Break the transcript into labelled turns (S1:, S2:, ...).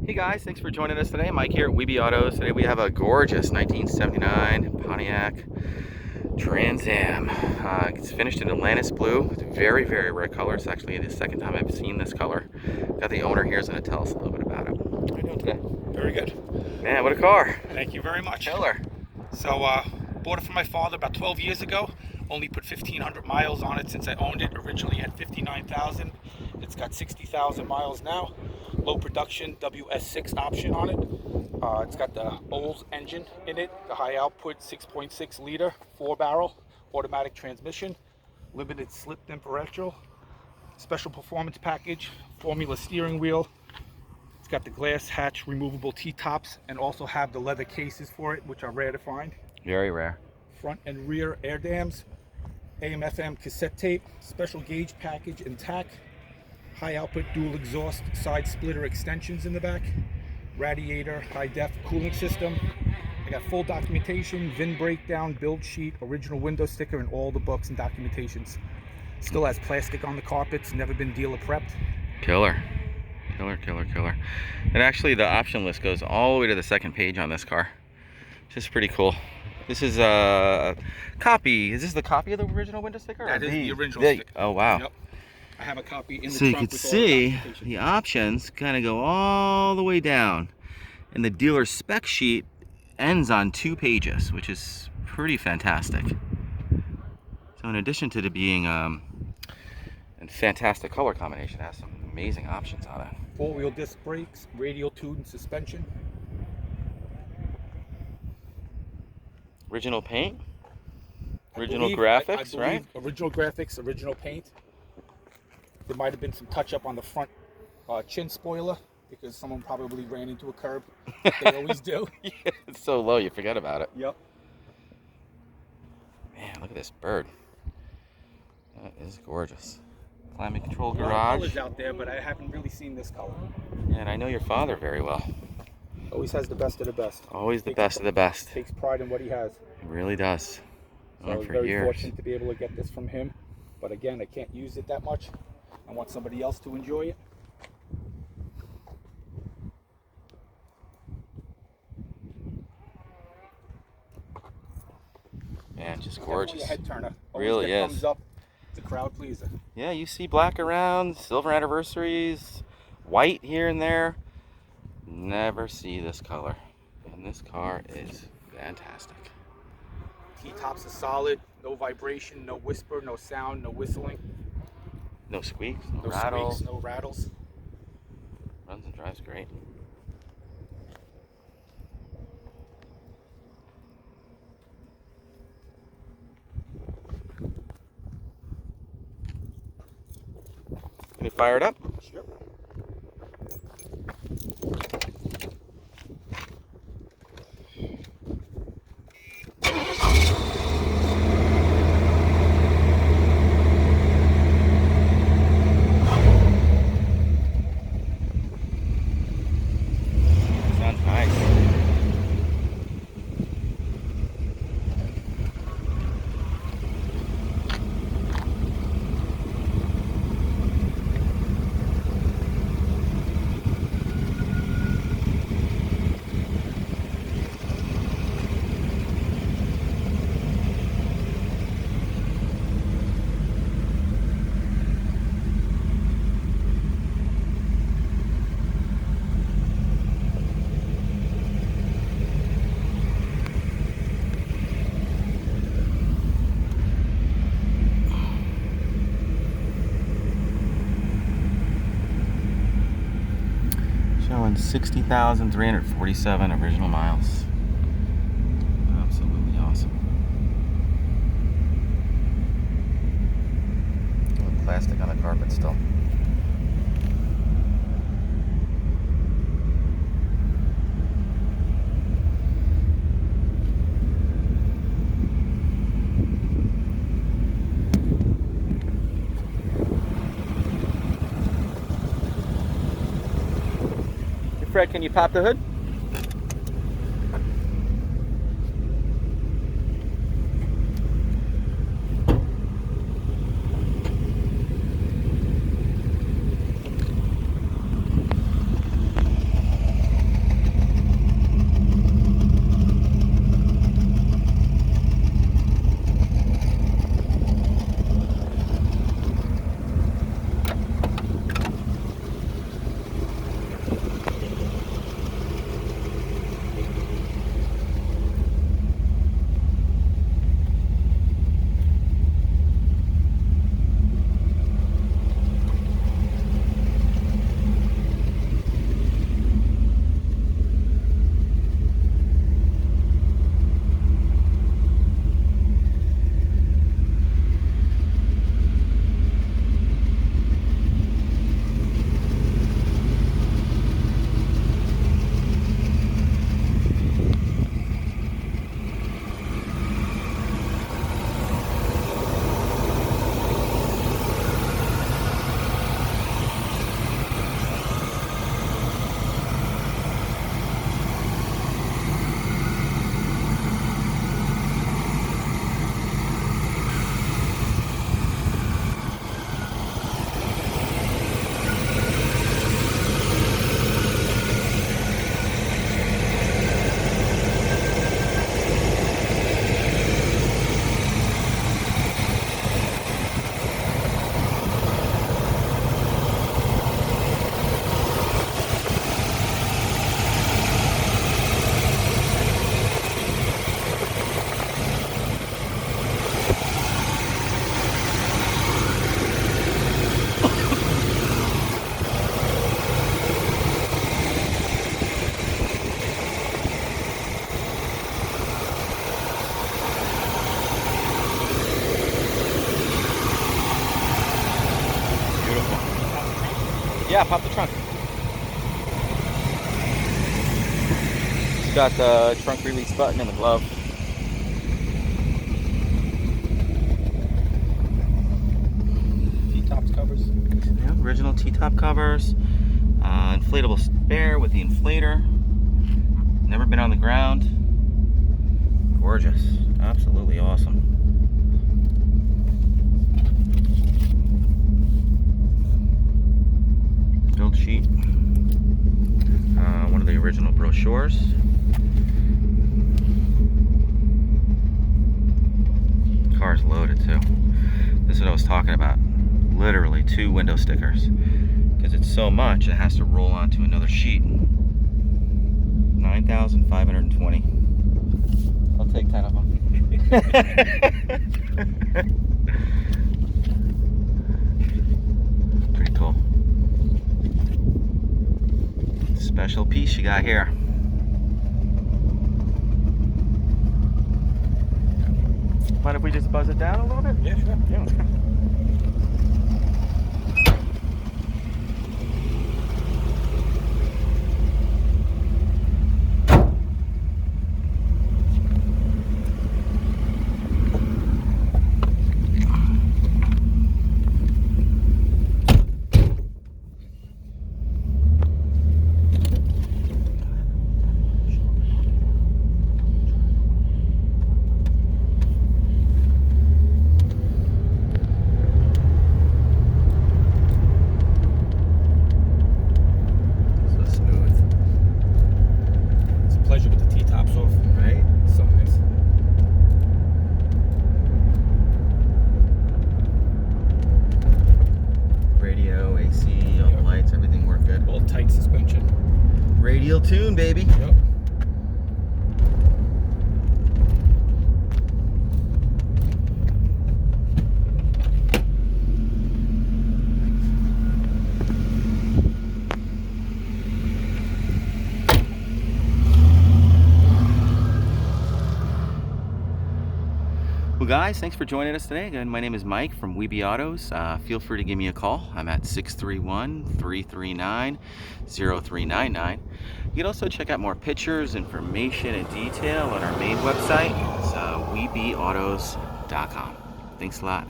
S1: Hey guys, thanks for joining us today. Mike here at Weeby Autos. Today we have a gorgeous 1979 Pontiac Trans Am. It's finished in Atlantis blue. It's a very, very rare color. It's actually the second time I've seen this color. Got the owner here, is going to tell us a little bit about it. How are you doing today?
S2: Very good.
S1: Man, what a car.
S2: Thank you very much.
S1: Killer.
S2: So, bought it from my father about 12 years ago. Only put 1,500 miles on it since I owned it. Originally had 59,000. It's got 60,000 miles now. Low production WS6 option on it. It's got the old engine in it, the high output 6.6 liter 4-barrel automatic transmission, limited slip differential, special performance package, formula steering wheel. It's got the glass hatch removable T-tops and also have the leather cases for it, which are rare to find.
S1: Very rare.
S2: Front and rear air dams, AM/FM cassette tape, special gauge package and tack, high output dual exhaust side splitter extensions in the back, radiator, high def cooling system. I got full documentation, VIN breakdown, build sheet, original window sticker, and all the books and documentations. Still has plastic on the carpets, never been dealer prepped.
S1: Killer. Killer, killer, killer. And actually the option list goes all the way to the second page on this car. Which is pretty cool. This is a copy. Is this the copy of the original window sticker?
S2: That is the original sticker.
S1: Oh, wow.
S2: Yep. I have a copy in the
S1: So you
S2: trunk
S1: can
S2: with all
S1: see
S2: the
S1: the options kind of go all the way down. And the dealer spec sheet ends on 2 pages, which is pretty fantastic. So in addition to it being a fantastic color combination, it has some amazing options on it.
S2: 4-wheel disc brakes, radial tuned suspension.
S1: Original paint, original graphics, right?
S2: Original graphics, original paint. There might have been some touch up on the front chin spoiler because someone probably ran into a curb. They always do.
S1: Yeah, it's so low you forget about it.
S2: Yep.
S1: Man, look at this bird. That is gorgeous. Climate control
S2: A lot of
S1: garage.
S2: colors out there, but I haven't really seen this color.
S1: And I know your father very well.
S2: Always has the best of the best.
S1: Always the best of the best.
S2: Takes pride in what he has.
S1: It really does.
S2: So I was very fortunate to be able to get this from him. But again, I can't use it that much. I want somebody else to enjoy it.
S1: Man, just gorgeous.
S2: Definitely a head turner. Always
S1: Really
S2: get
S1: is.
S2: Thumbs up. It's a crowd pleaser.
S1: Yeah, you see black around, silver anniversaries, white here and there. Never see this color. And this car is fantastic.
S2: T-tops are solid. No vibration, no whisper, no sound, no whistling.
S1: No squeaks, no
S2: No
S1: rattles.
S2: squeaks, no rattles.
S1: Runs and drives great. Can you fire it up?
S2: Sure.
S1: Sounds nice. Showing 60,347 original miles. Absolutely awesome. Plastic on the carpet still. Fred, can you pop the hood? Yeah, pop the trunk. It's got the trunk release button and the glove.
S2: T-tops covers.
S1: Yeah, original T-top covers. Inflatable spare with the inflator. Never been on the ground. Gorgeous. Absolutely awesome. Build sheet. One of the original brochures. Car's loaded too. This is what I was talking about. Literally 2 window stickers. Because it's so much, it has to roll onto another sheet. 9,520. I'll take 10 of them. Pretty cool. Special piece you got here. Mind if we just buzz it down a little bit?
S2: Yeah, sure.
S1: Yeah, let's go. Radial tune, baby.
S2: Yep.
S1: Well, guys, thanks for joining us today. Again, my name is Mike from Weeby Autos. Feel free to give me a call. I'm at 631-339-0399. You can also check out more pictures, information, and detail on our main website. It's weebyautos.com. Thanks a lot.